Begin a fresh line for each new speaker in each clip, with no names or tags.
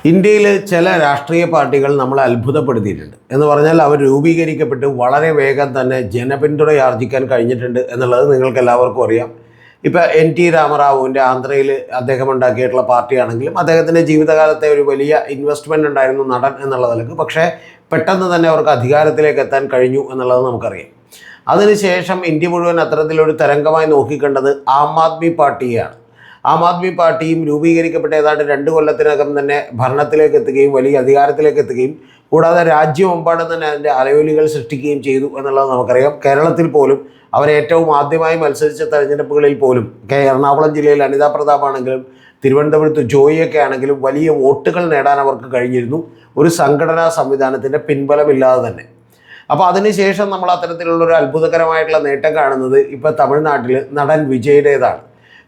ഇന്ത്യയിൽ ചില രാഷ്ട്രീയ പാർട്ടികൾ നമ്മളെ അത്ഭുതപ്പെടുത്തിയിട്ടുണ്ട് എന്ന് പറഞ്ഞാൽ അവർ രൂപീകരിക്കപ്പെട്ട് വളരെ വേഗം തന്നെ ജനപിന്തുണ ആർജിക്കാൻ കഴിഞ്ഞിട്ടുണ്ട് എന്നുള്ളത് നിങ്ങൾക്ക് എല്ലാവർക്കും അറിയാം. ഇപ്പോൾ NT രാമറാവുവിൻ്റെ ആന്ധ്രയിൽ അദ്ദേഹം ഉണ്ടാക്കിയിട്ടുള്ള പാർട്ടിയാണെങ്കിലും അദ്ദേഹത്തിൻ്റെ ജീവിതകാലത്തെ ഒരു വലിയ ഇൻവെസ്റ്റ്മെൻ്റ് ഉണ്ടായിരുന്നു നടൻ എന്നുള്ള നിലക്ക്. പക്ഷേ പെട്ടെന്ന് തന്നെ അവർക്ക് അധികാരത്തിലേക്ക് എത്താൻ കഴിഞ്ഞു എന്നുള്ളത് നമുക്കറിയാം. അതിനുശേഷം ഇന്ത്യ മുഴുവൻ അത്തരത്തിലൊരു തരംഗമായി നോക്കിക്കണ്ടത് ആം ആദ്മി പാർട്ടിയാണ്. ആം ആദ്മി പാർട്ടിയും രൂപീകരിക്കപ്പെട്ട ഏതാണ്ട് 2 കൊല്ലത്തിനകം തന്നെ ഭരണത്തിലേക്ക് എത്തുകയും വലിയ അധികാരത്തിലേക്ക് എത്തുകയും കൂടാതെ രാജ്യമെമ്പാടും തന്നെ അതിൻ്റെ അലയൊലികൾ സൃഷ്ടിക്കുകയും ചെയ്തു എന്നുള്ളത് നമുക്കറിയാം. കേരളത്തിൽ പോലും അവർ ഏറ്റവും ആദ്യമായി മത്സരിച്ച തെരഞ്ഞെടുപ്പുകളിൽ പോലും എറണാകുളം ജില്ലയിൽ അനിതാ പ്രതാപ് ആണെങ്കിലും തിരുവനന്തപുരത്ത് ജോയിയൊക്കെ ആണെങ്കിലും വലിയ വോട്ടുകൾ നേടാൻ അവർക്ക് കഴിഞ്ഞിരുന്നു, ഒരു സംഘടനാ സംവിധാനത്തിൻ്റെ പിൻബലമില്ലാതെ തന്നെ. അപ്പോൾ അതിനുശേഷം നമ്മൾ അത്തരത്തിലുള്ളൊരു അത്ഭുതകരമായിട്ടുള്ള നേട്ടം കാണുന്നത് ഇപ്പോൾ തമിഴ്നാട്ടിൽ നടൻ വിജയുടേതാണ്.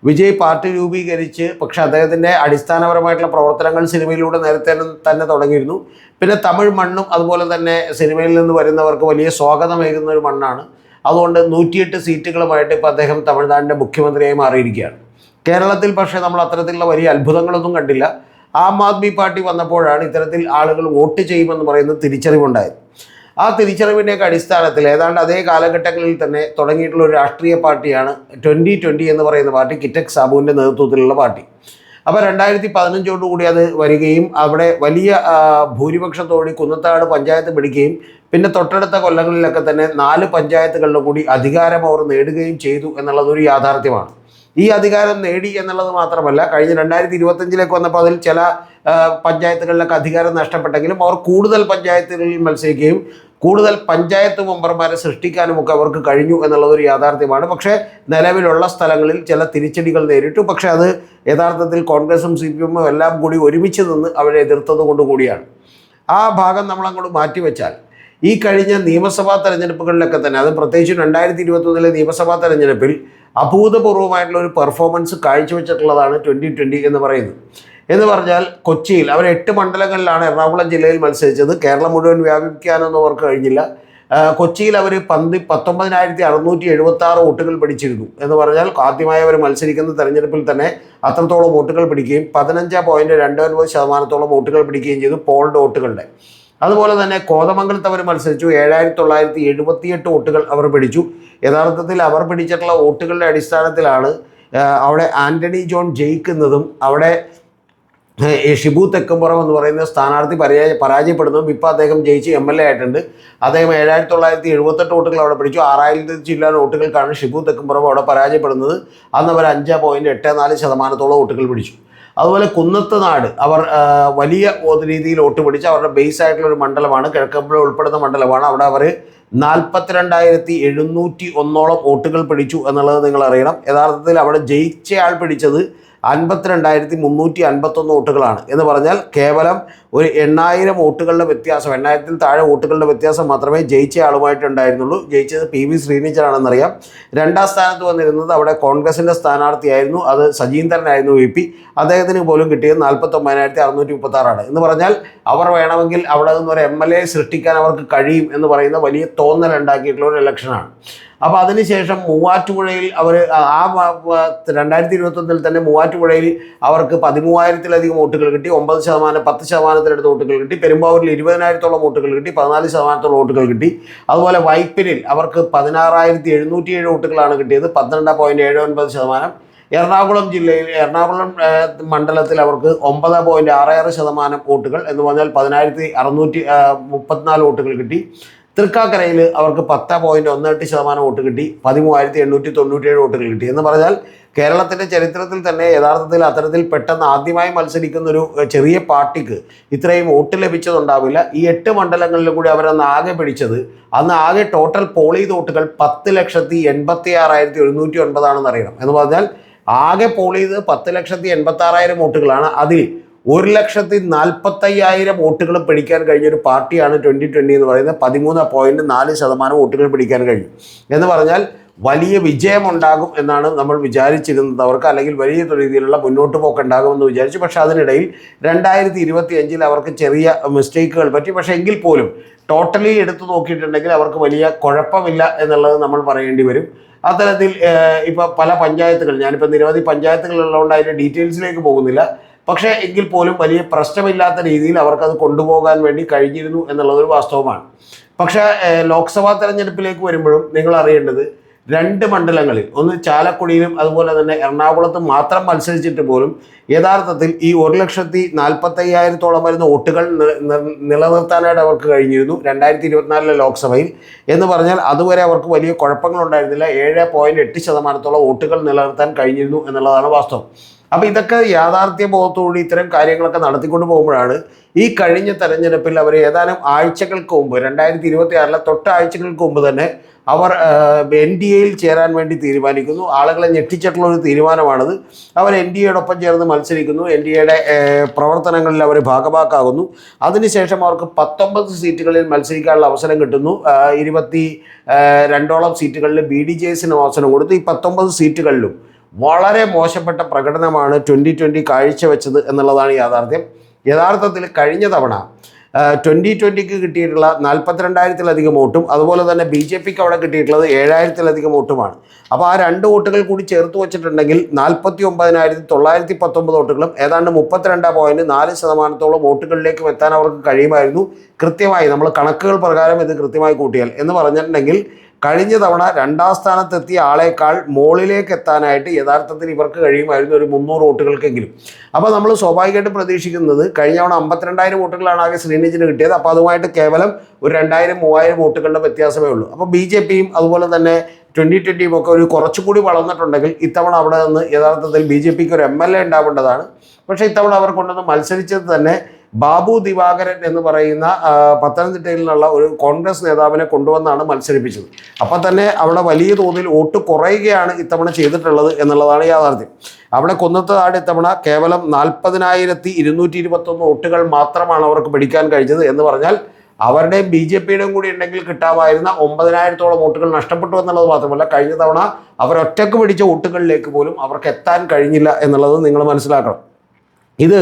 വിജയ് പാർട്ടി രൂപീകരിച്ച്, പക്ഷേ അദ്ദേഹത്തിൻ്റെ അടിസ്ഥാനപരമായിട്ടുള്ള പ്രവർത്തനങ്ങൾ സിനിമയിലൂടെ നേരത്തെ തന്നെ തുടങ്ങിയിരുന്നു. പിന്നെ തമിഴ് മണ്ണും അതുപോലെ തന്നെ സിനിമയിൽ നിന്ന് വരുന്നവർക്ക് വലിയ സ്വാഗതമേകുന്ന ഒരു മണ്ണാണ്. അതുകൊണ്ട് 108 സീറ്റുകളുമായിട്ട് ഇപ്പോൾ അദ്ദേഹം തമിഴ്നാടിൻ്റെ മുഖ്യമന്ത്രിയായി മാറിയിരിക്കുകയാണ്. കേരളത്തിൽ പക്ഷേ നമ്മൾ അത്തരത്തിലുള്ള വലിയ അത്ഭുതങ്ങളൊന്നും കണ്ടില്ല. ആം ആദ്മി പാർട്ടി വന്നപ്പോഴാണ് ഇത്തരത്തിൽ ആളുകൾ വോട്ട് ചെയ്യുമെന്ന് പറയുന്നത് തിരിച്ചറിവുണ്ടായത്. ആ തിരിച്ചറിവിൻ്റെയൊക്കെ അടിസ്ഥാനത്തിൽ ഏതാണ്ട് അതേ കാലഘട്ടങ്ങളിൽ തന്നെ തുടങ്ങിയിട്ടുള്ള ഒരു രാഷ്ട്രീയ പാർട്ടിയാണ് 2020 എന്ന് പറയുന്ന പാർട്ടി, കിറ്റക് സാബുവിൻ്റെ നേതൃത്വത്തിലുള്ള പാർട്ടി. അപ്പോൾ 2015 അത് വരികയും അവിടെ വലിയ ഭൂരിപക്ഷത്തോടെ കുന്നത്താട് പഞ്ചായത്ത് പിടിക്കുകയും പിന്നെ തൊട്ടടുത്ത കൊല്ലങ്ങളിലൊക്കെ തന്നെ 4 പഞ്ചായത്തുകളിലും കൂടി അധികാരം അവർ നേടുകയും ചെയ്തു എന്നുള്ളതൊരു യാഥാർത്ഥ്യമാണ്. ഈ അധികാരം നേടി എന്നുള്ളത് മാത്രമല്ല, കഴിഞ്ഞ 2025 വന്നപ്പോൾ അതിൽ ചില പഞ്ചായത്തുകളിലൊക്കെ അധികാരം നഷ്ടപ്പെട്ടെങ്കിലും അവർ കൂടുതൽ പഞ്ചായത്തുകളിൽ മത്സരിക്കുകയും കൂടുതൽ പഞ്ചായത്ത് മെമ്പർമാരെ സൃഷ്ടിക്കാനുമൊക്കെ അവർക്ക് കഴിഞ്ഞു എന്നുള്ളതൊരു യാഥാർത്ഥ്യമാണ്. പക്ഷേ നിലവിലുള്ള സ്ഥലങ്ങളിൽ ചില തിരിച്ചടികൾ നേരിട്ടു. പക്ഷേ അത് യഥാർത്ഥത്തിൽ കോൺഗ്രസും CPM എല്ലാം കൂടി ഒരുമിച്ച് നിന്ന് അവരെ എതിർത്തത് കൊണ്ടുകൂടിയാണ്. ആ ഭാഗം നമ്മളങ്ങോട്ട് മാറ്റിവെച്ചാൽ ഈ കഴിഞ്ഞ നിയമസഭാ തെരഞ്ഞെടുപ്പുകളിലൊക്കെ തന്നെ, അത് പ്രത്യേകിച്ച് 2021 നിയമസഭാ തെരഞ്ഞെടുപ്പിൽ അഭൂതപൂർവമായിട്ടുള്ള ഒരു പെർഫോമൻസ് കാഴ്ചവെച്ചിട്ടുള്ളതാണ് 2020 എന്ന് പറയുന്നത്. എന്ന് പറഞ്ഞാൽ കൊച്ചിയിൽ അവർ 8 മണ്ഡലങ്ങളിലാണ് എറണാകുളം ജില്ലയിൽ മത്സരിച്ചത്. കേരളം മുഴുവൻ വ്യാപിപ്പിക്കാനൊന്നും അവർക്ക് കഴിഞ്ഞില്ല. കൊച്ചിയിൽ അവർ 19,676 വോട്ടുകൾ പിടിച്ചിരുന്നു. എന്ന് പറഞ്ഞാൽ ആദ്യമായി അവർ മത്സരിക്കുന്ന തെരഞ്ഞെടുപ്പിൽ തന്നെ അത്രത്തോളം വോട്ടുകൾ പിടിക്കുകയും 15.29% വോട്ടുകൾ പിടിക്കുകയും ചെയ്തു, പോൾഡ് വോട്ടുകളുടെ. അതുപോലെ തന്നെ കോതമംഗലത്ത് അവർ മത്സരിച്ചു, 7,978 വോട്ടുകൾ അവർ പിടിച്ചു. യഥാർത്ഥത്തിൽ അവർ പിടിച്ചിട്ടുള്ള വോട്ടുകളുടെ അടിസ്ഥാനത്തിലാണ് അവിടെ ആൻ്റണി ജോൺ ജയിക്കുന്നതും അവിടെ ഷിബു തെക്കുംപുറം എന്ന് പറയുന്ന സ്ഥാനാർത്ഥി പരാജയപ്പെടുന്നതും ഇപ്പോൾ അദ്ദേഹം ജയിച്ച് MLA ആയിട്ടുണ്ട്. അദ്ദേഹം 7,978 വോട്ടുകൾ അവിടെ പിടിച്ചു. 6,000 ചില്ലാൻ വോട്ടുകൾക്കാണ് ഷിബു തെക്കുംപുറം അവിടെ പരാജയപ്പെടുന്നത്. അന്ന് അവർ 5.84% വോട്ടുകൾ പിടിച്ചു. അതുപോലെ കുന്നത്തുനാട് അവർ വലിയ രീതിയിൽ വോട്ട് പിടിച്ച് അവരുടെ ബേസ് ആയിട്ടുള്ളൊരു മണ്ഡലമാണ്, കിഴക്കമ്പലം ഉൾപ്പെടുന്ന മണ്ഡലമാണ്. അവിടെ അവർ 42,701 വോട്ടുകൾ പിടിച്ചു എന്നുള്ളത് നിങ്ങൾ അറിയണം. യഥാർത്ഥത്തിൽ അവിടെ ജയിച്ചയാൾ പിടിച്ചത് 52,351 വോട്ടുകളാണ്. എന്ന് പറഞ്ഞാൽ കേവലം ഒരു 8,000 വോട്ടുകളുടെ വ്യത്യാസം, 8,000-ൽ താഴെ വോട്ടുകളുടെ വ്യത്യാസം മാത്രമേ ജയിച്ച ആളുമായിട്ടുണ്ടായിരുന്നുള്ളൂ. ജയിച്ചത് PV ശ്രീനിച്ചനാണെന്നറിയാം. 2ാം സ്ഥാനത്ത് വന്നിരുന്നത് അവിടെ കോൺഗ്രസിൻ്റെ സ്ഥാനാർത്ഥിയായിരുന്നു, അത് സജീന്ദ്രനായിരുന്നു VP. അദ്ദേഹത്തിന് പോലും കിട്ടിയത് 49,636 എന്ന് പറഞ്ഞാൽ അവർ വേണമെങ്കിൽ അവിടെ നിന്നൊരു MLA സൃഷ്ടിക്കാൻ അവർക്ക് കഴിയും എന്ന് പറയുന്ന വലിയ തോന്നൽ ഉണ്ടാക്കിയിട്ടുള്ള ഒരു ഇലക്ഷനാണ്. അപ്പോൾ അതിനുശേഷം മൂവാറ്റുപുഴയിൽ അവർ ആ 2021 തന്നെ മൂവാറ്റുപുഴയിൽ അവർക്ക് 13,000-ലധികം വോട്ടുകൾ കിട്ടി, 9%, 10%-അടുത്ത് വോട്ടുകൾ കിട്ടി. പെരുമ്പാവൂരിൽ 20,000-ഓളം വോട്ടുകൾ കിട്ടി, 14%-ഓളം വോട്ടുകൾ കിട്ടി. അതുപോലെ വൈപ്പിനിൽ അവർക്ക് 16,707 വോട്ടുകളാണ് കിട്ടിയത്, 12.79%. എറണാകുളം ജില്ലയിൽ എറണാകുളം മണ്ഡലത്തിൽ അവർക്ക് 9.66% വോട്ടുകൾ, എന്ന് പറഞ്ഞാൽ 10,634 വോട്ടുകൾ കിട്ടി. തൃക്കാക്കരയിൽ അവർക്ക് 10.18% വോട്ട് കിട്ടി, 13,897 വോട്ടുകൾ കിട്ടി. എന്ന് പറഞ്ഞാൽ കേരളത്തിൻ്റെ ചരിത്രത്തിൽ തന്നെ യഥാർത്ഥത്തിൽ അത്തരത്തിൽ പെട്ടെന്ന് ആദ്യമായി മത്സരിക്കുന്നൊരു ചെറിയ പാർട്ടിക്ക് ഇത്രയും വോട്ട് ലഭിച്ചതുണ്ടാവില്ല. ഈ 8 മണ്ഡലങ്ങളിലും കൂടി അവരന്ന് ആകെ പിടിച്ചത്, അന്ന് ആകെ ടോട്ടൽ പോൾ ചെയ്ത വോട്ടുകൾ 10,86,709 അറിയണം. എന്ന് പറഞ്ഞാൽ ആകെ പോൾ ചെയ്ത് 10,86,000 വോട്ടുകളാണ്. അതിൽ 1,40,45,000 വോട്ടുകൾ പിടിക്കാൻ കഴിഞ്ഞൊരു പാർട്ടിയാണ് 2020 എന്ന് പറയുന്നത്. 13.4% വോട്ടുകൾ പിടിക്കാൻ കഴിഞ്ഞു. എന്ന് പറഞ്ഞാൽ വലിയ വിജയമുണ്ടാകും എന്നാണ് നമ്മൾ വിചാരിച്ചിരുന്നത് അവർക്ക്, അല്ലെങ്കിൽ വലിയ രീതിയിലുള്ള മുന്നോട്ട് പോക്കുണ്ടാകുമെന്ന് വിചാരിച്ചു. പക്ഷേ അതിനിടയിൽ 2025 അവർക്ക് ചെറിയ മിസ്റ്റേക്കുകൾ പറ്റി. പക്ഷേ എങ്കിൽ പോലും ടോട്ടലി എടുത്തു നോക്കിയിട്ടുണ്ടെങ്കിൽ അവർക്ക് വലിയ കുഴപ്പമില്ല എന്നുള്ളത് നമ്മൾ പറയേണ്ടി വരും. അത്തരത്തിൽ ഇപ്പോൾ പല പഞ്ചായത്തുകൾ, ഞാനിപ്പോൾ നിരവധി പഞ്ചായത്തുകളുള്ളതുകൊണ്ട് അതിൻ്റെ ഡീറ്റെയിൽസിലേക്ക് പോകുന്നില്ല. പക്ഷേ എങ്കിൽ പോലും വലിയ പ്രശ്നമില്ലാത്ത രീതിയിൽ അവർക്കത് കൊണ്ടുപോകാൻ വേണ്ടി കഴിഞ്ഞിരുന്നു എന്നുള്ളതൊരു വാസ്തവമാണ്. പക്ഷേ ലോക്സഭാ തെരഞ്ഞെടുപ്പിലേക്ക് വരുമ്പോഴും നിങ്ങൾ അറിയേണ്ടത് 2 മണ്ഡലങ്ങളിൽ, ഒന്ന് ചാലക്കുടിയിലും അതുപോലെ തന്നെ എറണാകുളത്തും മാത്രം മത്സരിച്ചിട്ട് പോലും യഥാർത്ഥത്തിൽ ഈ 1,40,45,000 വരുന്ന വോട്ടുകൾ നിലനിർത്താനായിട്ട് അവർക്ക് കഴിഞ്ഞിരുന്നു 2024 ലോക്സഭയിൽ. എന്ന് പറഞ്ഞാൽ അതുവരെ അവർക്ക് വലിയ കുഴപ്പങ്ങളുണ്ടായിരുന്നില്ല. 7.8% വോട്ടുകൾ നിലനിർത്താൻ കഴിഞ്ഞിരുന്നു എന്നുള്ളതാണ് വാസ്തവം. അപ്പോൾ ഇതൊക്കെ യാഥാർത്ഥ്യ ബോധത്തോടെ ഇത്തരം കാര്യങ്ങളൊക്കെ നടത്തിക്കൊണ്ട് പോകുമ്പോഴാണ് ഈ കഴിഞ്ഞ തെരഞ്ഞെടുപ്പിൽ അവർ ഏതാനും ആഴ്ചകൾക്ക് മുമ്പ് 2026 തൊട്ട് ആഴ്ചകൾക്ക് മുമ്പ് തന്നെ അവർ NDAയിൽ ചേരാൻ വേണ്ടി തീരുമാനിക്കുന്നു. ആളുകളെ ഞെട്ടിച്ചിട്ടുള്ള ഒരു തീരുമാനമാണത്. അവർ NDAയോടൊപ്പം ചേർന്ന് മത്സരിക്കുന്നു. NDAയുടെ പ്രവർത്തനങ്ങളിൽ അവർ ഭാഗഭാക്കാകുന്നു. അതിനുശേഷം അവർക്ക് 19 സീറ്റുകളിൽ മത്സരിക്കാനുള്ള അവസരം കിട്ടുന്നു. 22ഓളം സീറ്റുകളിൽ BDJSന് അവസരം കൊടുത്തു. ഈ 19 സീറ്റുകളിലും വളരെ മോശപ്പെട്ട പ്രകടനമാണ് 2020 കാഴ്ചവെച്ചത് എന്നുള്ളതാണ് യാഥാർത്ഥ്യം. യഥാർത്ഥത്തിൽ കഴിഞ്ഞ തവണ 2020ക്ക് കിട്ടിയിട്ടുള്ള 42,000-ലധികം വോട്ടും അതുപോലെ തന്നെ BJPക്ക് അവിടെ കിട്ടിയിട്ടുള്ളത് 7,000-ലധികം വോട്ടുമാണ്. അപ്പോൾ ആ 2 വോട്ടുകൾ കൂടി ചേർത്ത് വെച്ചിട്ടുണ്ടെങ്കിൽ 49,919 വോട്ടുകളും ഏതാണ്ട് 32.4% വോട്ടുകളിലേക്ക് എത്താൻ അവർക്ക് കഴിയുമായിരുന്നു. കൃത്യമായി നമ്മൾ കണക്കുകൾ പ്രകാരം ഇത് കൃത്യമായി കൂട്ടിയാൽ എന്ന് പറഞ്ഞിട്ടുണ്ടെങ്കിൽ കഴിഞ്ഞ തവണ 2ാം സ്ഥാനത്തെത്തിയ ആളേക്കാൾ മുകളിലേക്ക് എത്താനായിട്ട് യഥാർത്ഥത്തിൽ ഇവർക്ക് കഴിയുമായിരുന്നു ഒരു 300 വോട്ടുകൾക്കെങ്കിലും. അപ്പോൾ നമ്മൾ സ്വാഭാവികമായിട്ടും പ്രതീക്ഷിക്കുന്നത് കഴിഞ്ഞ തവണ 52,000 വോട്ടുകളാണ് ആകെ ശ്രീനിജിന് കിട്ടിയത്. അപ്പോൾ അതുമായിട്ട് കേവലം ഒരു 2,000-3,000 വോട്ടുകളുടെ വ്യത്യാസമേ ഉള്ളൂ. അപ്പോൾ BJPയും അതുപോലെ തന്നെ 2020യും ഒക്കെ ഒരു കുറച്ചുകൂടി വളർന്നിട്ടുണ്ടെങ്കിൽ ഇത്തവണ അവിടെ നിന്ന് യഥാർത്ഥത്തിൽ BJPക്ക് ഒരു MLA ഉണ്ടാവേണ്ടതാണ്. പക്ഷേ ഇത്തവണ അവർ കൊണ്ടുവന്ന് മത്സരിച്ചത് തന്നെ ബാബു ദിവാകരൻ എന്ന് പറയുന്ന പത്തനംതിട്ടയിൽ നിന്നുള്ള ഒരു കോൺഗ്രസ് നേതാവിനെ കൊണ്ടുവന്നാണ് മത്സരിപ്പിച്ചത്. അപ്പം തന്നെ അവിടെ വലിയ തോതിൽ വോട്ട് കുറയുകയാണ് ഇത്തവണ ചെയ്തിട്ടുള്ളത് എന്നുള്ളതാണ് യാഥാർത്ഥ്യം. അവിടെ കുന്നത്തുനാട് ഇത്തവണ കേവലം 40,221 വോട്ടുകൾ മാത്രമാണ് അവർക്ക് പിടിക്കാൻ കഴിഞ്ഞത്. എന്ന് പറഞ്ഞാൽ അവരുടെയും BJPയുടെയും കൂടി ഉണ്ടെങ്കിൽ കിട്ടാമായിരുന്ന 9,000-ഓളം വോട്ടുകൾ നഷ്ടപ്പെട്ടു എന്നുള്ളത് മാത്രമല്ല, കഴിഞ്ഞ തവണ അവരൊറ്റക്ക് പിടിച്ച വോട്ടുകളിലേക്ക് പോലും അവർക്ക് എത്താൻ കഴിഞ്ഞില്ല എന്നുള്ളത് നിങ്ങൾ മനസ്സിലാക്കണം. ഇത്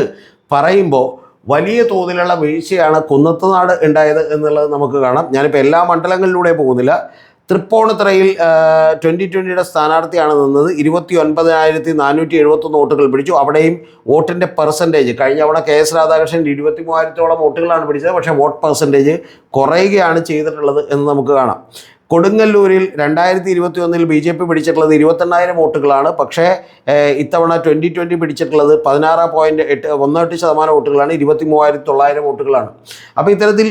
പറയുമ്പോൾ വലിയ തോതിലുള്ള വീഴ്ചയാണ് കുന്നത്തുനാട് ഉണ്ടായത് എന്നുള്ളത് നമുക്ക് കാണാം. ഞാനിപ്പോൾ എല്ലാ മണ്ഡലങ്ങളിലൂടെ പോകുന്നില്ല. തൃപ്പൂണിത്തുറയിൽ 2020യുടെ സ്ഥാനാർത്ഥിയാണ് നിന്നത്. 29,471 വോട്ടുകൾ പിടിച്ചു. അവിടെയും വോട്ടിൻ്റെ പെർസെൻറ്റേജ് കഴിഞ്ഞ തവണ KS രാധാകൃഷ്ണൻ 23,000-ഓളം വോട്ടുകളാണ് പിടിച്ചത്. പക്ഷേ വോട്ട് പെർസെൻറ്റേജ് കുറയുകയാണ് ചെയ്തിട്ടുള്ളത് എന്ന് നമുക്ക് കാണാം. കൊടുങ്ങല്ലൂരിൽ 2021 BJP പിടിച്ചിട്ടുള്ളത് 28,000 വോട്ടുകളാണ്. പക്ഷേ ഇത്തവണ 2020 പിടിച്ചിട്ടുള്ളത് 16.18% വോട്ടുകളാണ്. 23,900 വോട്ടുകളാണ്. അപ്പോൾ ഇത്തരത്തിൽ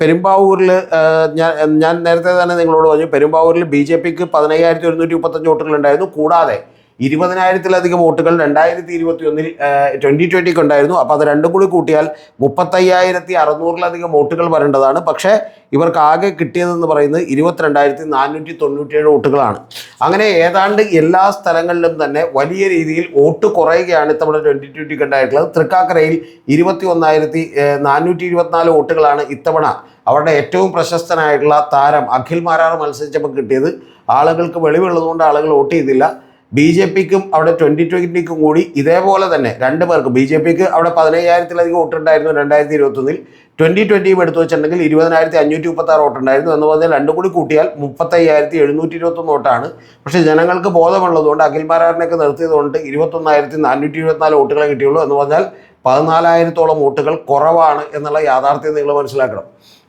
പെരുമ്പാവൂരിൽ ഞാൻ നേരത്തെ തന്നെ നിങ്ങളോട് പറഞ്ഞു, പെരുമ്പാവൂരിൽ BJPക്ക് 15,135 വോട്ടുകളുണ്ടായിരുന്നു. കൂടാതെ 20,000-ലധികം വോട്ടുകൾ 2021 2020ക്ക് ഉണ്ടായിരുന്നു. അപ്പോൾ അത് രണ്ടും കൂടി കൂട്ടിയാൽ 35,600-ലധികം വോട്ടുകൾ വരേണ്ടതാണ്. പക്ഷേ ഇവർക്ക് ആകെ കിട്ടിയതെന്ന് പറയുന്നത് 22,497 വോട്ടുകളാണ്. അങ്ങനെ ഏതാണ്ട് എല്ലാ സ്ഥലങ്ങളിലും തന്നെ വലിയ രീതിയിൽ വോട്ട് കുറയുകയാണ് ഇത്തവണ 2020ക്ക് ഉണ്ടായിട്ടുള്ളത്. തൃക്കാക്കരയിൽ 21,424 വോട്ടുകളാണ് ഇത്തവണ അവരുടെ ഏറ്റവും പ്രശസ്തനായിട്ടുള്ള താരം അഖിൽ മാരാർ മത്സരിച്ചപ്പോൾ കിട്ടിയത്. ആളുകൾക്ക് വെളിവുള്ളതുകൊണ്ട് ആളുകൾ വോട്ട് ചെയ്തില്ല. BJPക്കും അവിടെ 2020ക്കും കൂടി ഇതേപോലെ തന്നെ 2 പേർക്ക്, BJPക്ക് അവിടെ 15,000-ലധികം വോട്ടുണ്ടായിരുന്നു 2021. 2020 എടുത്തു വെച്ചിട്ടുണ്ടെങ്കിൽ 20,536 വോട്ടുണ്ടായിരുന്നു. എന്ന് പറഞ്ഞാൽ രണ്ടും കൂടി കൂട്ടിയാൽ 35,721 വോട്ടാണ്. പക്ഷേ ജനങ്ങൾക്ക് ബോധമുള്ളതുകൊണ്ട് അഖിൽ മാരാറിനെയൊക്കെ നിർത്തിയതുകൊണ്ട് 21,424 വോട്ടുകളെ കിട്ടിയുള്ളൂ. എന്ന് പറഞ്ഞാൽ 14,000-ഓളം വോട്ടുകൾ കുറവാണ് എന്നുള്ള യാഥാർത്ഥ്യം നിങ്ങൾ മനസ്സിലാക്കണം.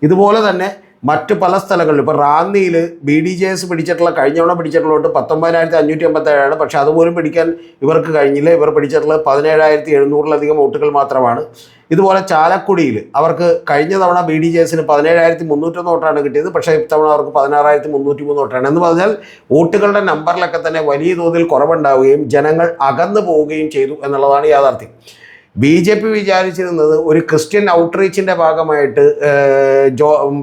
ഇതുപോലെ തന്നെ മറ്റ് പല സ്ഥലങ്ങളിലും ഇപ്പോൾ റാന്നിയിൽ BDJS പിടിച്ചിട്ടുള്ള കഴിഞ്ഞ തവണ പിടിച്ചിട്ടുള്ള വോട്ട് 19,557 പക്ഷേ അതുപോലും പിടിക്കാൻ ഇവർക്ക് കഴിഞ്ഞില്ല. ഇവർ പിടിച്ചിട്ടുള്ളത് 17,700-ലധികം വോട്ടുകൾ മാത്രമാണ്. ഇതുപോലെ ചാലക്കുടിയിൽ അവർക്ക് കഴിഞ്ഞ തവണ BDJSന് 17,301 വോട്ടാണ് കിട്ടിയത്. പക്ഷേ ഇത്തവണ അവർക്ക് 16,303 വോട്ടാണ്. എന്ന് പറഞ്ഞാൽ വോട്ടുകളുടെ നമ്പറിലൊക്കെ തന്നെ വലിയ തോതിൽ കുറവുണ്ടാവുകയും ജനങ്ങൾ അകന്നു പോവുകയും ചെയ്തു എന്നുള്ളതാണ് യാഥാർത്ഥ്യം. BJP വിചാരിച്ചിരുന്നത് ഒരു ക്രിസ്ത്യൻ ഔട്ട്റീച്ചിൻ്റെ ഭാഗമായിട്ട്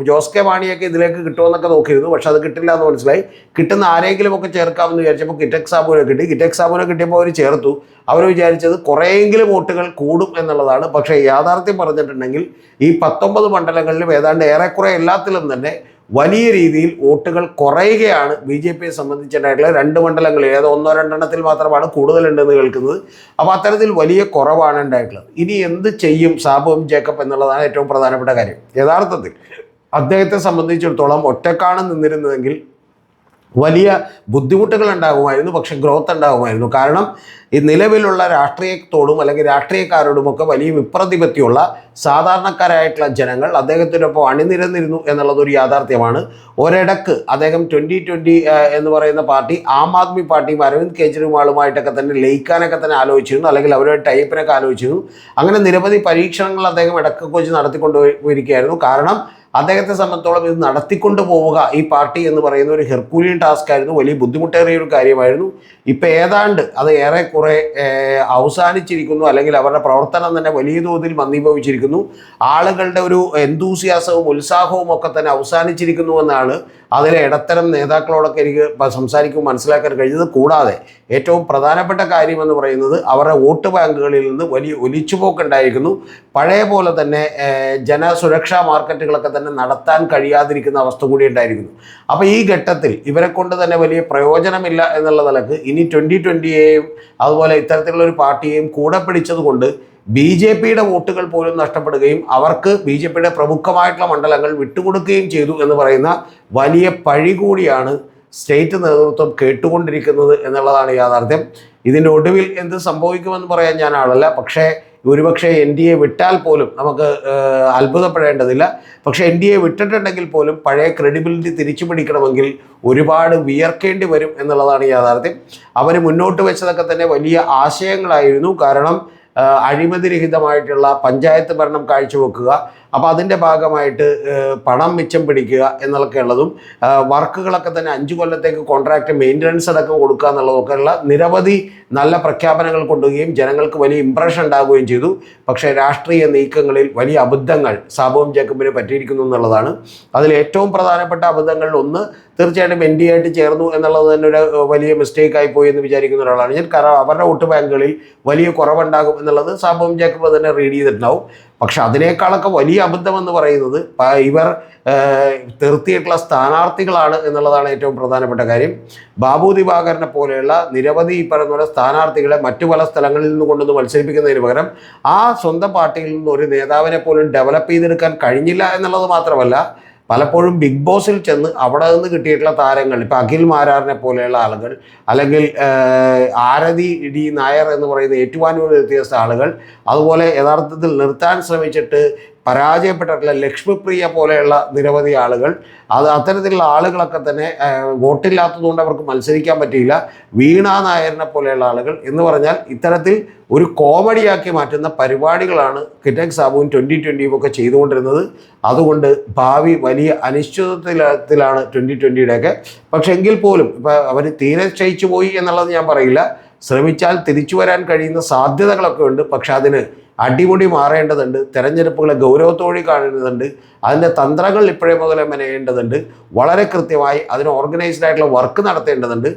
ജോസ് കെ മാണിയൊക്കെ ഇതിലേക്ക് കിട്ടുമെന്നൊക്കെ നോക്കിയിരുന്നു. പക്ഷെ അത് കിട്ടില്ല എന്ന് മനസ്സിലായി. കിട്ടുന്ന ആരെങ്കിലുമൊക്കെ ചേർക്കാമെന്ന് വിചാരിച്ചപ്പോൾ കിറ്റക് സാബുവിനെ കിട്ടി. കിറ്റക് സാബുവിനെ കിട്ടിയപ്പോൾ അവർ ചേർത്തു. അവർ വിചാരിച്ചത് കുറേയെങ്കിലും വോട്ടുകൾ കൂടും എന്നുള്ളതാണ്. പക്ഷേ യാഥാർത്ഥ്യം പറഞ്ഞിട്ടുണ്ടെങ്കിൽ ഈ 19 മണ്ഡലങ്ങളിലും ഏതാണ്ട് ഏറെക്കുറെ എല്ലാത്തിലും തന്നെ വലിയ രീതിയിൽ വോട്ടുകൾ കുറയുകയാണ് BJPയെ സംബന്ധിച്ചിട്ടായിട്ടുള്ള 2 മണ്ഡലങ്ങളിൽ. ഏതോ 1-2 മാത്രമാണ് കൂടുതലുണ്ടെന്ന് കേൾക്കുന്നത്. അപ്പോൾ അത്തരത്തിൽ വലിയ കുറവാണ് ഉണ്ടായിട്ടുള്ളത്. ഇനി എന്ത് ചെയ്യും സാബു എം ജേക്കബ് എന്നുള്ളതാണ് ഏറ്റവും പ്രധാനപ്പെട്ട കാര്യം. യഥാർത്ഥത്തിൽ അദ്ദേഹത്തെ സംബന്ധിച്ചിടത്തോളം ഒറ്റക്കാണ് നിന്നിരുന്നതെങ്കിൽ വലിയ ബുദ്ധിമുട്ടുകൾ ഉണ്ടാകുമായിരുന്നു, പക്ഷേ ഗ്രോത്ത് ഉണ്ടാകുമായിരുന്നു. കാരണം ഈ നിലവിലുള്ള രാഷ്ട്രീയത്തോടും അല്ലെങ്കിൽ രാഷ്ട്രീയക്കാരോടുമൊക്കെ വലിയ വിപ്രതിപത്തിയുള്ള സാധാരണക്കാരായിട്ടുള്ള ജനങ്ങൾ അദ്ദേഹത്തിനൊപ്പം അണിനിരന്നിരുന്നു എന്നുള്ളതൊരു യാഥാർത്ഥ്യമാണ്. ഒരിടക്ക് അദ്ദേഹം 2020 എന്ന് പറയുന്ന പാർട്ടി ആം ആദ്മി പാർട്ടിയും അരവിന്ദ് കെജ്രിവാളുമായിട്ടൊക്കെ തന്നെ ലയിക്കാനൊക്കെ തന്നെ ആലോചിച്ചിരുന്നു, അല്ലെങ്കിൽ അവരുടെ ടൈപ്പിനൊക്കെ ആലോചിച്ചിരുന്നു. അങ്ങനെ നിരവധി പരീക്ഷണങ്ങൾ അദ്ദേഹം ഇടയ്ക്കൊക്കെ വെച്ച് നടത്തിക്കൊണ്ടുപോയിരിക്കുകയായിരുന്നു. കാരണം അദ്ദേഹത്തെ സംബന്ധിച്ചോളം ഇത് നടത്തിക്കൊണ്ടു പോവുക ഈ പാർട്ടി എന്ന് പറയുന്ന ഒരു ഹെർക്കൂലിയൻ ടാസ്ക് ആയിരുന്നു, വലിയ ബുദ്ധിമുട്ടേറിയ ഒരു കാര്യമായിരുന്നു. ഇപ്പം ഏതാണ്ട് അത് ഏറെക്കുറെ അവസാനിച്ചിരിക്കുന്നു, അല്ലെങ്കിൽ അവരുടെ പ്രവർത്തനം തന്നെ വലിയ തോതിൽ മന്ദീഭവിച്ചിരിക്കുന്നു. ആളുകളുടെ ഒരു എന്തൂസിയാസവും ഉത്സാഹവും ഒക്കെ തന്നെ അവസാനിച്ചിരിക്കുന്നു എന്നാണ് അതിലെ ഇടത്തരം നേതാക്കളോടൊക്കെ എനിക്ക് സംസാരിക്കുമ്പോൾ മനസ്സിലാക്കാൻ കഴിഞ്ഞത്. കൂടാതെ ഏറ്റവും പ്രധാനപ്പെട്ട കാര്യം എന്ന് പറയുന്നത് അവരുടെ വോട്ട് ബാങ്കുകളിൽ നിന്ന് വലിയ ഒലിച്ചുപോക്കുണ്ടായിരിക്കുന്നു. പഴയ പോലെ തന്നെ ജനസുരക്ഷാ മാർക്കറ്റുകളൊക്കെ തന്നെ നടത്താൻ കഴിയാതിരിക്കുന്ന അവസ്ഥ കൂടി ഉണ്ടായിരിക്കുന്നു. അപ്പോൾ ഈ ഘട്ടത്തിൽ ഇവരെ കൊണ്ട് തന്നെ വലിയ പ്രയോജനമില്ല എന്നുള്ള നിലക്ക് ഇനി 2020യെയും അതുപോലെ ഇത്തരത്തിലുള്ള ഒരു പാർട്ടിയെയും കൂടെ പിടിച്ചതുകൊണ്ട് BJPയുടെ വോട്ടുകൾ പോലും നഷ്ടപ്പെടുകയും അവർക്ക് BJPയുടെ പ്രമുഖമായിട്ടുള്ള മണ്ഡലങ്ങൾ വിട്ടുകൊടുക്കുകയും ചെയ്തു എന്ന് പറയുന്ന വലിയ പഴി കൂടിയാണ് സ്റ്റേറ്റ് നേതൃത്വം കേട്ടുകൊണ്ടിരിക്കുന്നത് എന്നുള്ളതാണ് യാഥാർത്ഥ്യം. ഇതിൻ്റെ ഒടുവിൽ എന്ത് സംഭവിക്കുമെന്ന് പറയാൻ ഞാൻ ആളല്ല. പക്ഷേ ഒരുപക്ഷെ NDA വിട്ടാൽ പോലും നമുക്ക് അത്ഭുതപ്പെടേണ്ടതില്ല. പക്ഷേ NDA വിട്ടിട്ടുണ്ടെങ്കിൽ പോലും പഴയ ക്രെഡിബിലിറ്റി തിരിച്ചു പിടിക്കണമെങ്കിൽ ഒരുപാട് വിയർക്കേണ്ടി വരും എന്നുള്ളതാണ് യാഥാർത്ഥ്യം. അവർ മുന്നോട്ട് വെച്ചതൊക്കെ തന്നെ വലിയ ആശയങ്ങളായിരുന്നു. കാരണം അഴിമതിരഹിതമായിട്ടുള്ള പഞ്ചായത്ത് ഭരണം കാഴ്ചവെക്കുക, അപ്പോൾ അതിൻ്റെ ഭാഗമായിട്ട് പണം മിച്ചം പിടിക്കുക എന്നൊക്കെ ഉള്ളതും വർക്കുകളൊക്കെ തന്നെ 5 കൊല്ലത്തേക്ക് കോൺട്രാക്റ്റ് മെയിൻ്റനൻസ് അടക്കം കൊടുക്കുക എന്നുള്ളതൊക്കെയുള്ള നിരവധി നല്ല പ്രഖ്യാപനങ്ങൾ കൊണ്ടുവരികയും ജനങ്ങൾക്ക് വലിയ ഇമ്പ്രഷൻ ഉണ്ടാകുകയും ചെയ്തു. പക്ഷേ രാഷ്ട്രീയ നീക്കങ്ങളിൽ വലിയ അബദ്ധങ്ങൾ സാബുവും ജേക്കബിന് പറ്റിയിരിക്കുന്നു എന്നുള്ളതാണ്. അതിൽ ഏറ്റവും പ്രധാനപ്പെട്ട അബദ്ധങ്ങളിൽ ഒന്ന് തീർച്ചയായിട്ടും NDA ആയിട്ട് ചേർന്നു എന്നുള്ളത് തന്നെ ഒരു വലിയ മിസ്റ്റേക്കായി പോയി എന്ന് വിചാരിക്കുന്ന ഒരാളാണ് ഞാൻ. കാരണം അവരുടെ വോട്ട് ബാങ്കുകളിൽ വലിയ കുറവുണ്ടാകും എന്നുള്ളത് സാബുവും ജേക്കബ് തന്നെ റീഡ് ചെയ്തിട്ടുണ്ടാവും. പക്ഷെ അതിനേക്കാളൊക്കെ വലിയ അബദ്ധം എന്ന് പറയുന്നത് ഇവർ നിർത്തിയിട്ടുള്ള സ്ഥാനാർത്ഥികളാണ് എന്നുള്ളതാണ് ഏറ്റവും പ്രധാനപ്പെട്ട കാര്യം. ബാബു ദിവാകരനെ പോലെയുള്ള നിരവധി ഈ പറയുന്ന പോലെ സ്ഥാനാർത്ഥികളെ മറ്റു പല സ്ഥലങ്ങളിൽ നിന്ന് കൊണ്ടുവന്ന് മത്സരിപ്പിക്കുന്നതിന് പകരം ആ സ്വന്തം പാർട്ടിയിൽ നിന്ന് ഒരു നേതാവിനെ പോലും ഡെവലപ്പ് ചെയ്തെടുക്കാൻ കഴിഞ്ഞില്ല എന്നുള്ളത് മാത്രമല്ല, പലപ്പോഴും ബിഗ് ബോസിൽ ചെന്ന് അവിടെ നിന്ന് കിട്ടിയിട്ടുള്ള താരങ്ങൾ, ഇപ്പം അഖിൽ മാരാറിനെ പോലെയുള്ള ആളുകൾ, അല്ലെങ്കിൽ ആരതി ഡി നായർ എന്ന് പറയുന്ന ഏറ്റുമാനൂർ വ്യത്യസ്ത ആളുകൾ, അതുപോലെ യഥാർത്ഥത്തിൽ നിർത്താൻ ശ്രമിച്ചിട്ട് പരാജയപ്പെട്ടിട്ടുള്ള ലക്ഷ്മിപ്രിയ പോലെയുള്ള നിരവധി ആളുകൾ, അത്തരത്തിലുള്ള ആളുകളൊക്കെ തന്നെ വോട്ടില്ലാത്തതുകൊണ്ട് അവർക്ക് മത്സരിക്കാൻ പറ്റിയില്ല. വീണ നായരിനെ പോലെയുള്ള ആളുകൾ എന്ന് പറഞ്ഞാൽ ഇത്തരത്തിൽ ഒരു കോമഡിയാക്കി മാറ്റുന്ന പരിപാടികളാണ് കിറ്റക് സാബുവും 2020 ഒക്കെ ചെയ്തുകൊണ്ടിരുന്നത്. അതുകൊണ്ട് ഭാവി വലിയ അനിശ്ചിതത്വത്തിലാണ് 2020യുടെയൊക്കെ. പക്ഷെ എങ്കിൽ പോലും ഇപ്പം അവർ തീരെ ക്ഷയിച്ചു പോയി എന്നുള്ളത് ഞാൻ പറയില്ല. ശ്രമിച്ചാൽ തിരിച്ചു വരാൻ കഴിയുന്ന സാധ്യതകളൊക്കെ ഉണ്ട്. പക്ഷെ അതിന് അടിമുടി മാറേണ്ടതുണ്ട്. തെരഞ്ഞെടുപ്പുകളെ ഗൗരവത്തോടെ കാണേണ്ടതുണ്ട്. അതിൻ്റെ തന്ത്രങ്ങൾ ഇപ്പോഴേ മുതലേ മെനയേണ്ടതുണ്ട്. വളരെ കൃത്യമായി അതിന് ഓർഗനൈസ്ഡ് ആയിട്ടുള്ള വർക്ക് നടത്തേണ്ടതുണ്ട്.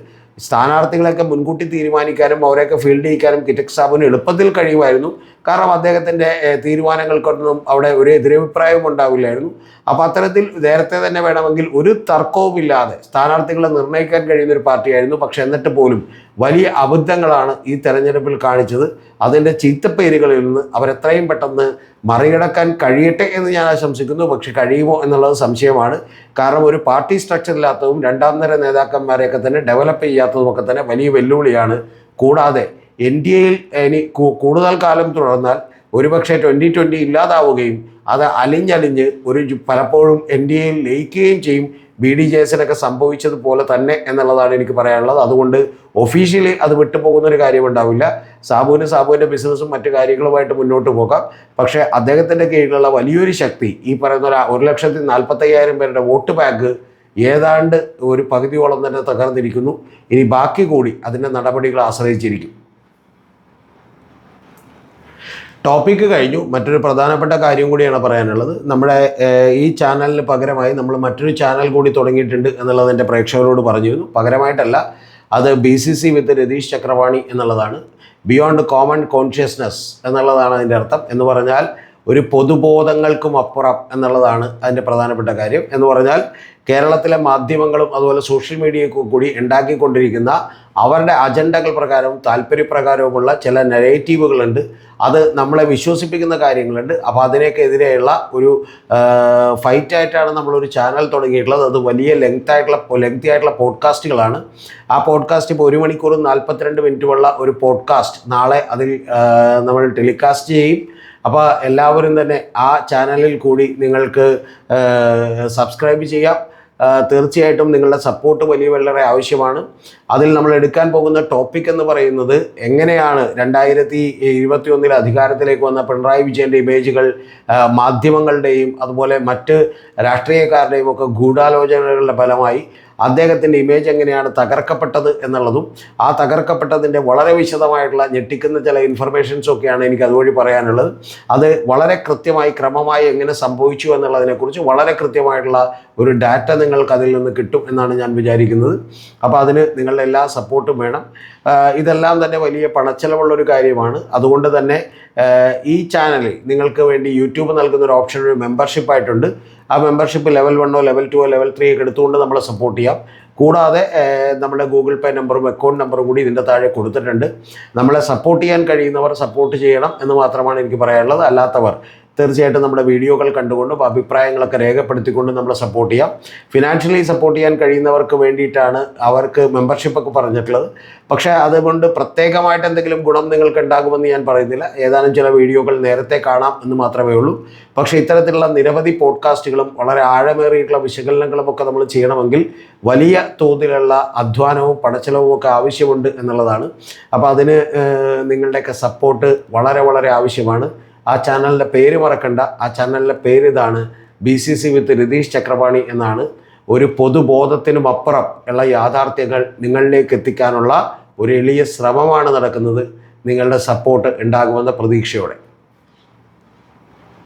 സ്ഥാനാർത്ഥികളെയൊക്കെ മുൻകൂട്ടി തീരുമാനിക്കാനും അവരെയൊക്കെ ഫീൽഡ് ചെയ്യിക്കാനും കിറ്റക് സാബുവിന് എളുപ്പത്തിൽ കഴിയുമായിരുന്നു. കാരണം അദ്ദേഹത്തിൻ്റെ തീരുമാനങ്ങൾക്കൊന്നും അവിടെ ഒരു എതിരഭിപ്രായവും ഉണ്ടാവില്ലായിരുന്നു. അപ്പോൾ അത്തരത്തിൽ നേരത്തെ തന്നെ വേണമെങ്കിൽ ഒരു തർക്കവുമില്ലാതെ സ്ഥാനാർത്ഥികളെ നിർണ്ണയിക്കാൻ കഴിയുന്ന ഒരു പാർട്ടിയായിരുന്നു. പക്ഷെ എന്നിട്ട് പോലും വലിയ അബദ്ധങ്ങളാണ് ഈ തെരഞ്ഞെടുപ്പിൽ കാണിച്ചത്. അതിൻ്റെ ചീത്തപ്പേരുകളിൽ നിന്ന് അവരെത്രയും പെട്ടെന്ന് മറികടക്കാൻ കഴിയട്ടെ എന്ന് ഞാൻ ആശംസിക്കുന്നു. പക്ഷെ കഴിയുമോ എന്നുള്ളത് സംശയമാണ്. കാരണം ഒരു പാർട്ടി സ്ട്രക്ചർ ഇല്ലാത്തതും രണ്ടാം നിര നേതാക്കന്മാരെയൊക്കെ തന്നെ ഡെവലപ്പ് ചെയ്യാത്തതുമൊക്കെ തന്നെ വലിയ വെല്ലുവിളിയാണ്. കൂടാതെ NDAയിൽ ഇനി കൂടുതൽ കാലം തുടർന്നാൽ ഒരുപക്ഷെ 2020 ഇല്ലാതാവുകയും അത് അലിഞ്ഞലിഞ്ഞ് പലപ്പോഴും NDAയിൽ ലയിക്കുകയും ചെയ്യും. BDJSനൊക്കെ സംഭവിച്ചതുപോലെ തന്നെ എന്നുള്ളതാണ് എനിക്ക് പറയാനുള്ളത്. അതുകൊണ്ട് ഒഫീഷ്യലി അത് വിട്ടുപോകുന്നൊരു കാര്യമുണ്ടാവില്ല. സാബുവിൻ്റെ ബിസിനസ്സും മറ്റു കാര്യങ്ങളുമായിട്ട് മുന്നോട്ട് പോകാം. പക്ഷേ അദ്ദേഹത്തിൻ്റെ കീഴിലുള്ള വലിയൊരു ശക്തി, ഈ പറയുന്ന 1,45,000 പേരുടെ വോട്ട് ബാങ്ക് ഏതാണ്ട് ഒരു പകുതിയോളം തന്നെ തകർന്നിരിക്കുന്നു. ഇനി ബാക്കി കൂടി അതിൻ്റെ നടപടികൾ ആശ്രയിച്ചിരിക്കും. ടോപ്പിക്ക് കഴിഞ്ഞു. മറ്റൊരു പ്രധാനപ്പെട്ട കാര്യം കൂടിയാണ് പറയാനുള്ളത്. നമ്മുടെ ഈ ചാനലിന് പകരമായി നമ്മൾ മറ്റൊരു ചാനൽ കൂടി തുടങ്ങിയിട്ടുണ്ട് എന്നുള്ളത് എൻ്റെ പ്രേക്ഷകരോട് പറഞ്ഞിരുന്നു. പകരമായിട്ടല്ല, അത് BCC വിത്ത് രതീഷ് ചക്രവാണി എന്നുള്ളതാണ്. ബിയോണ്ട് കോമൺ കോൺഷ്യസ്നസ് എന്നുള്ളതാണ് അതിൻ്റെ അർത്ഥം. എന്ന് പറഞ്ഞാൽ ഒരു പൊതുബോധങ്ങൾക്കും അപ്പുറം എന്നുള്ളതാണ് അതിൻ്റെ പ്രധാനപ്പെട്ട കാര്യം. എന്ന് പറഞ്ഞാൽ കേരളത്തിലെ മാധ്യമങ്ങളും അതുപോലെ സോഷ്യൽ മീഡിയയൊക്കെ കൂടി ഉണ്ടാക്കിക്കൊണ്ടിരിക്കുന്ന അവരുടെ അജണ്ടകൾ പ്രകാരവും താല്പര്യപ്രകാരവുമുള്ള ചില നെഗറ്റീവുകളുണ്ട്. അത് നമ്മളെ വിശ്വസിപ്പിക്കുന്ന കാര്യങ്ങളുണ്ട്. അപ്പോൾ അതിനൊക്കെതിരെയുള്ള ഒരു ഫൈറ്റായിട്ടാണ് നമ്മളൊരു ചാനൽ തുടങ്ങിയിട്ടുള്ളത്. അത് വലിയ ലെങ്തി ആയിട്ടുള്ള പോഡ്കാസ്റ്റുകളാണ്. ആ പോഡ്കാസ്റ്റ് ഇപ്പോൾ 1 മണിക്കൂറും 42 മിനിറ്റുമുള്ള ഒരു പോഡ്കാസ്റ്റ് നാളെ അതിൽ നമ്മൾ ടെലികാസ്റ്റ് ചെയ്യും. അപ്പോൾ എല്ലാവരും തന്നെ ആ ചാനലിൽ കൂടി നിങ്ങൾക്ക് സബ്സ്ക്രൈബ് ചെയ്യാം. തീർച്ചയായിട്ടും നിങ്ങളുടെ സപ്പോർട്ട് വളരെ ആവശ്യമാണ്. അതിൽ നമ്മൾ എടുക്കാൻ പോകുന്ന ടോപ്പിക് എന്ന് പറയുന്നത് എങ്ങനെയാണ് 2021 അധികാരത്തിലേക്ക് വന്ന പിണറായി വിജയൻ്റെ ഇമേജുകൾ മാധ്യമങ്ങളുടെയും അതുപോലെ മറ്റ് രാഷ്ട്രീയക്കാരുടെയും ഒക്കെ ഗൂഢാലോചനകളുടെ ഫലമായി അദ്ദേഹത്തിൻ്റെ ഇമേജ് എങ്ങനെയാണ് തകർക്കപ്പെട്ടത് എന്നുള്ളതും ആ തകർക്കപ്പെട്ടതിൻ്റെ വളരെ വിശദമായിട്ടുള്ള ഞെട്ടിക്കുന്ന ചില ഇൻഫർമേഷൻസൊക്കെയാണ് എനിക്ക് അതുവഴി പറയാനുള്ളത്. അത് വളരെ കൃത്യമായി ക്രമമായി എങ്ങനെ സംഭവിച്ചു എന്നുള്ളതിനെക്കുറിച്ച് വളരെ കൃത്യമായിട്ടുള്ള ഒരു ഡാറ്റ നിങ്ങൾക്ക് അതിൽ നിന്ന് കിട്ടും എന്നാണ് ഞാൻ വിചാരിക്കുന്നത്. അപ്പോൾ അതിന് നിങ്ങളുടെ എല്ലാ സപ്പോർട്ടും വേണം. ഇതെല്ലാം തന്നെ വലിയ പണച്ചെലവുള്ളൊരു കാര്യമാണ്. അതുകൊണ്ട് തന്നെ ഈ ചാനലിൽ നിങ്ങൾക്ക് വേണ്ടി യൂട്യൂബ് നൽകുന്ന ഒരു ഓപ്ഷൻ, ഒരു മെമ്പർഷിപ്പായിട്ടുണ്ട്. ആ മെമ്പർഷിപ്പ് ലെവൽ 1 ലെവൽ 2 ലെവൽ 3 ഒക്കെ എടുത്തുകൊണ്ട് നമ്മളെ സപ്പോർട്ട് ചെയ്യാം. കൂടാതെ നമ്മുടെ ഗൂഗിൾ പേ നമ്പറും അക്കൗണ്ട് നമ്പറും കൂടി ഇതിൻ്റെ താഴെ കൊടുത്തിട്ടുണ്ട്. നമ്മളെ സപ്പോർട്ട് ചെയ്യാൻ കഴിയുന്നവർ സപ്പോർട്ട് ചെയ്യണം എന്ന് മാത്രമാണ് എനിക്ക് പറയാനുള്ളത്. അല്ലാത്തവർ തീർച്ചയായിട്ടും നമ്മുടെ വീഡിയോകൾ കണ്ടുകൊണ്ടും അഭിപ്രായങ്ങളൊക്കെ രേഖപ്പെടുത്തിക്കൊണ്ടും നമ്മളെ സപ്പോർട്ട് ചെയ്യാം. ഫിനാൻഷ്യലി സപ്പോർട്ട് ചെയ്യാൻ കഴിയുന്നവർക്ക് വേണ്ടിയിട്ടാണ് അവർക്ക് മെമ്പർഷിപ്പൊക്കെ പറഞ്ഞിട്ടുള്ളത്. പക്ഷേ അതുകൊണ്ട് പ്രത്യേകമായിട്ട് എന്തെങ്കിലും ഗുണം നിങ്ങൾക്ക് ഉണ്ടാകുമെന്ന് ഞാൻ പറയുന്നില്ല. ഏതാനും ചില വീഡിയോകൾ നേരത്തെ കാണാം എന്ന് മാത്രമേ ഉള്ളൂ. പക്ഷേ ഇത്തരത്തിലുള്ള നിരവധി പോഡ്കാസ്റ്റുകളും വളരെ ആഴമേറിയിട്ടുള്ള വിശകലനങ്ങളും ഒക്കെ നമ്മൾ ചെയ്യണമെങ്കിൽ വലിയ തോതിലുള്ള അധ്വാനവും പണച്ചെലവും ഒക്കെ ആവശ്യമുണ്ട് എന്നുള്ളതാണ്. അപ്പോൾ അതിന് നിങ്ങളുടെയൊക്കെ സപ്പോർട്ട് വളരെ ആവശ്യമാണ്. ആ ചാനലിൻ്റെ പേര് മറക്കണ്ട. ആ ചാനലിൻ്റെ പേര് ഇതാണ്, BCC വിത്ത് രതീഷ് ചക്രപാണി എന്നാണ്. ഒരു പൊതുബോധത്തിനും അപ്പുറം ഉള്ള യാഥാർത്ഥ്യങ്ങൾ നിങ്ങളിലേക്ക് എത്തിക്കാനുള്ള ഒരു എളിയ ശ്രമമാണ് നടക്കുന്നത്. നിങ്ങളുടെ സപ്പോർട്ട് ഉണ്ടാകുമെന്ന പ്രതീക്ഷയോടെ.